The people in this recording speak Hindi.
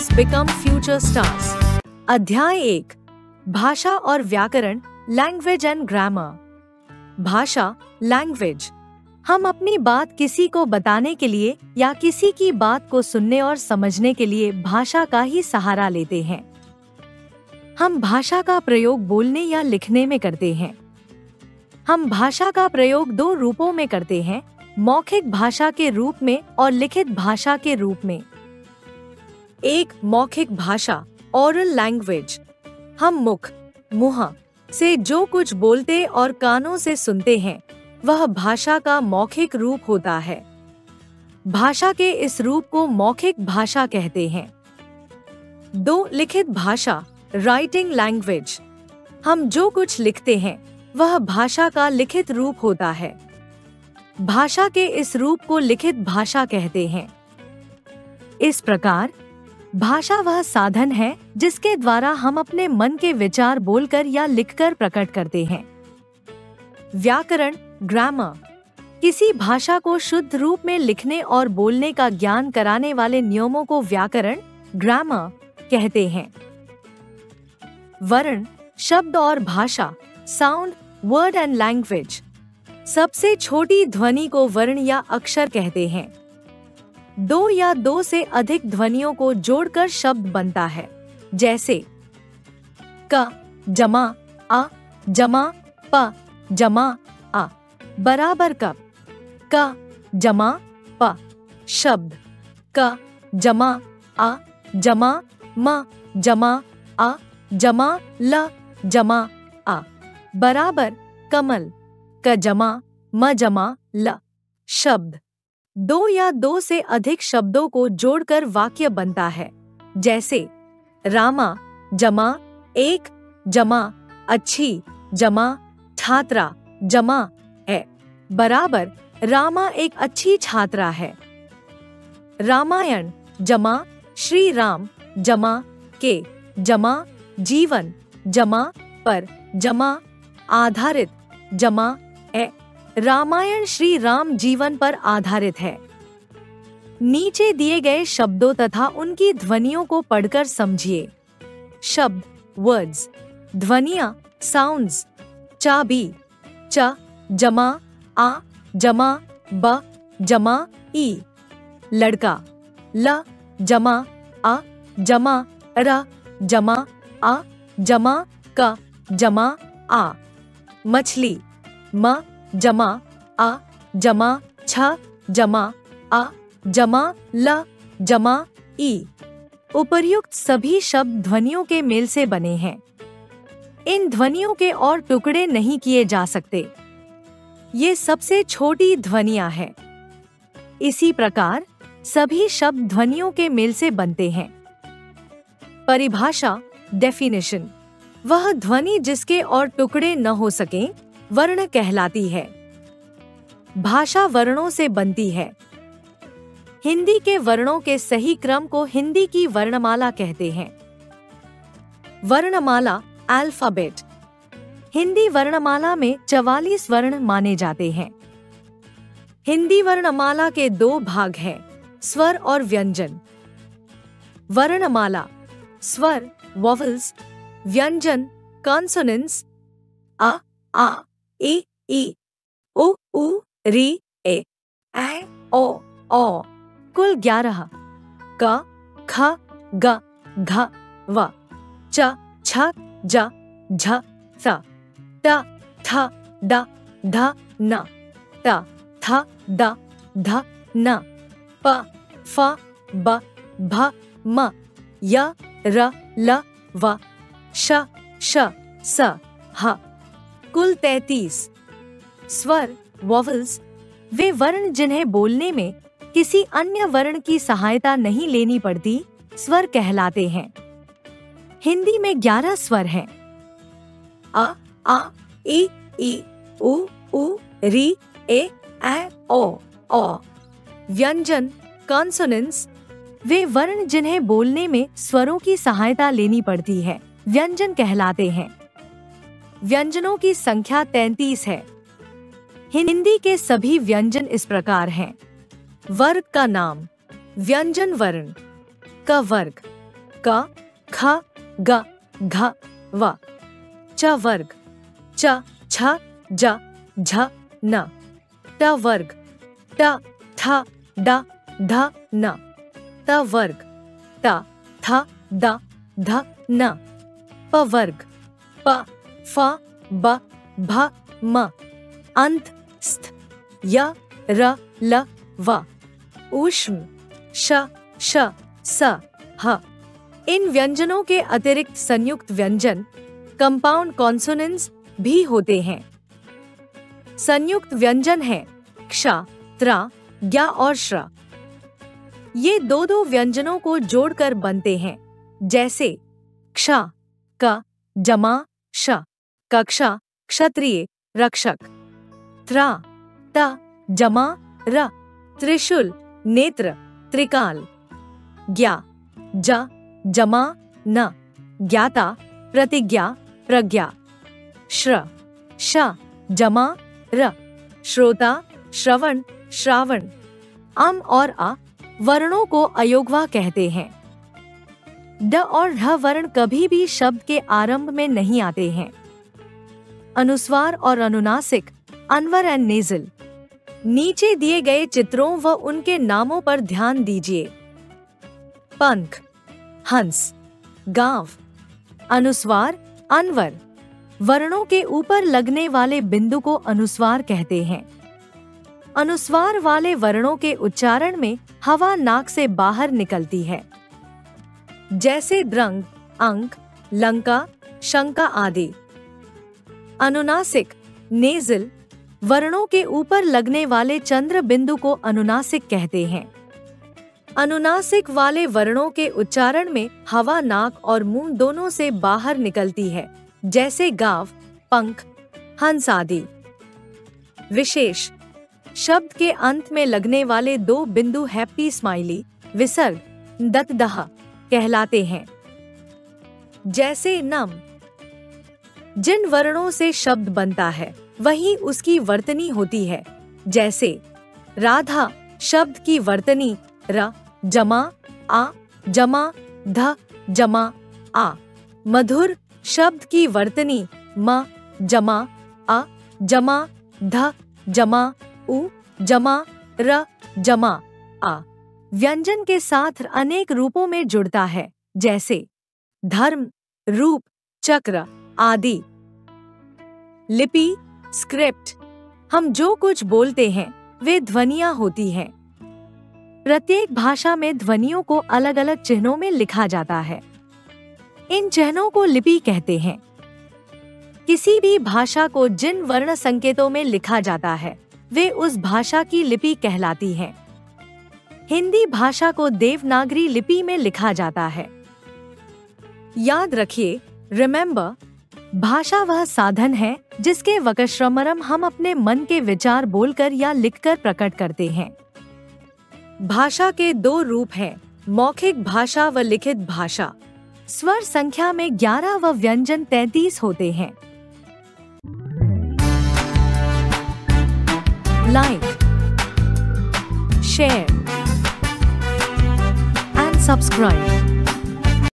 learners become future stars. अध्याय 1 भाषा और व्याकरण, लैंग्वेज एंड ग्रामर। भाषा, लैंग्वेज। हम अपनी बात किसी को बताने के लिए या किसी की बात को सुनने और समझने के लिए भाषा का ही सहारा लेते हैं। हम भाषा का प्रयोग बोलने या लिखने में करते हैं। हम भाषा का प्रयोग दो रूपों में करते हैं, मौखिक भाषा के रूप में और लिखित भाषा के रूप में। एक मौखिक भाषा, ओरल लैंग्वेज। हम मुंह से जो कुछ बोलते और कानों से सुनते हैं वह भाषा का मौखिक रूप होता है। भाषा के इस रूप को मौखिक भाषा कहते हैं। 2 लिखित भाषा, राइटिंग लैंग्वेज। हम जो कुछ लिखते हैं वह भाषा का लिखित रूप होता है। भाषा के इस रूप को लिखित भाषा कहते हैं। इस प्रकार भाषा वह साधन है जिसके द्वारा हम अपने मन के विचार बोलकर या लिखकर प्रकट करते हैं। व्याकरण, ग्रामर। किसी भाषा को शुद्ध रूप में लिखने और बोलने का ज्ञान कराने वाले नियमों को व्याकरण, ग्रामर कहते हैं। वर्ण, शब्द और भाषा, साउंड, वर्ड एंड लैंग्वेज। सबसे छोटी ध्वनि को वर्ण या अक्षर कहते हैं। 2 या 2 से अधिक ध्वनियों को जोड़कर शब्द बनता है, जैसे क जमा अ जमा प जमा आ बराबर कप। क जमा प शब्द। क जमा आ जमा म जमा आ जमा ल जमा आ बराबर कमल। क जमा म जमा ल शब्द। 2 या 2 से अधिक शब्दों को जोड़कर वाक्य बनता है, जैसे रामा जमा एक जमा अच्छी जमा छात्रा जमा है बराबर रामा एक अच्छी छात्रा है। रामायण जमा श्री राम जमा के जमा जीवन जमा पर जमा आधारित जमा है। रामायण श्री राम जीवन पर आधारित है। नीचे दिए गए शब्दों तथा उनकी ध्वनियों को पढ़कर समझिए। शब्द, वर्ड्स। ध्वनियाँ, साउंड्स। चाबी, च जमा आ जमा ब जमा ई। लड़का, ल जमा आ जमा र जमा आ जमा क जमा आ। मछली, म जमा आ जमा छ जमा आ जमा ल जमा ई। उपर्युक्त सभी शब्द ध्वनियों के मेल से बने हैं। इन ध्वनियों के और टुकड़े नहीं किए जा सकते। ये सबसे छोटी ध्वनियां हैं। इसी प्रकार सभी शब्द ध्वनियों के मेल से बनते हैं। परिभाषा, डेफिनेशन। वह ध्वनि जिसके और टुकड़े न हो सकें वर्ण कहलाती है। भाषा वर्णों से बनती है। हिंदी के वर्णों के सही क्रम को हिंदी की वर्णमाला कहते हैं। वर्णमाला, अल्फाबेट। हिंदी वर्णमाला में 44 वर्ण माने जाते हैं। हिंदी वर्णमाला के 2 भाग हैं, स्वर और व्यंजन। वर्णमाला, स्वर, वॉवल्स, व्यंजन, कॉन्सोनेंट्स, अ आ ई उ री ए ओ कुल 11। क ख ग घ व च छ ज झ स ट थ ड ध न त थ द ध न प फ ब भ म य र ल व श श स ह। कुल 33। स्वर, वॉवल्स। वे वर्ण जिन्हें बोलने में किसी अन्य वर्ण की सहायता नहीं लेनी पड़ती स्वर कहलाते हैं। हिंदी में 11 स्वर हैं। अ आ ई उ री ए ओ। व्यंजन, कॉन्सोनेंट्स। वे वर्ण जिन्हें बोलने में स्वरों की सहायता लेनी पड़ती है व्यंजन कहलाते हैं। व्यंजनों की संख्या 33 है। हिंदी के सभी व्यंजन इस प्रकार हैं। वर्ग का नाम, व्यंजन वर्ण। क वर्ग, क, ख, ग, घ, व। च वर्ग च, छ, ज, झ, न। ट वर्ग ट, थ, ड, ध, न। त वर्ग त, थ, द, ध, न। प वर्ग प, फ, ब, भ, म। अंत स्थ य, र, ल, व। ऊष्म श, श, स, ह। इन व्यंजनों के अतिरिक्त संयुक्त व्यंजन कंपाउंड कॉन्सोनेंट्स भी होते हैं। संयुक्त व्यंजन हैं क्ष, त्र, ज्ञ और श्र। ये दो व्यंजनों को जोड़कर बनते हैं, जैसे क्ष, क, जमा, श, कक्षा, क्षत्रिय, रक्षक। त्र, त, जमा, र, त्रिशूल, नेत्र, त्रिकाल। ज्ञा, ज, जमा, न, ज्ञाता, प्रतिज्ञा, प्रज्ञा। श्र, श, जमा, र, श्रोता, श्रवण, श्रावण। और अ वर्णों को अयोगवा कहते हैं। ड और ढ वर्ण कभी भी शब्द के आरंभ में नहीं आते हैं। अनुस्वार और अनुनासिक, अनवर एंड नेजल। नीचे दिए गए चित्रों व उनके नामों पर ध्यान दीजिए। पंख, हंस, गांव। अनुस्वार, अनवर। वर्णों के ऊपर लगने वाले बिंदु को अनुस्वार कहते हैं। अनुस्वार वाले वर्णों के उच्चारण में हवा नाक से बाहर निकलती है, जैसे द्रंग, अंक, लंका, शंका आदि। अनुनासिक, नेजल। वर्णों के ऊपर लगने वाले चंद्र बिंदु को अनुनासिक कहते हैं। अनुनासिक वाले वर्णों के उच्चारण में हवा नाक और मुंह दोनों से बाहर निकलती है, जैसे गाव, पंख, हंस आदि। विशेष, शब्द के अंत में लगने वाले दो बिंदु हैप्पी स्माइली, विसर्ग, दत्तदह कहलाते हैं, जैसे नम। जिन वर्णों से शब्द बनता है वही उसकी वर्तनी होती है, जैसे राधा शब्द की वर्तनी र, जमा, आ, जमा, ध, जमा, आ। मधुर शब्द की वर्तनी म, जमा, अ, जमा, ध, जमा, उ, जमा, र, जमा, आ। व्यंजन के साथ अनेक रूपों में जुड़ता है, जैसे धर्म, रूप, चक्र आदि। लिपि, स्क्रिप्ट। हम जो कुछ बोलते हैं वे ध्वनियां होती हैं। प्रत्येक भाषा में ध्वनियों को अलग अलग चिन्हों में लिखा जाता है। इन चिन्हों को लिपि कहते हैं। किसी भी भाषा को जिन वर्ण संकेतों में लिखा जाता है वे उस भाषा की लिपि कहलाती हैं। हिंदी भाषा को देवनागरी लिपि में लिखा जाता है। याद रखिए, रिमेंबर, भाषा वह साधन है जिसके वक्रश्रमरम हम अपने मन के विचार बोलकर या लिखकर प्रकट करते हैं। भाषा के दो रूप हैं, मौखिक भाषा व लिखित भाषा। स्वर संख्या में 11 व व्यंजन 33 होते हैं। Like, share and subscribe.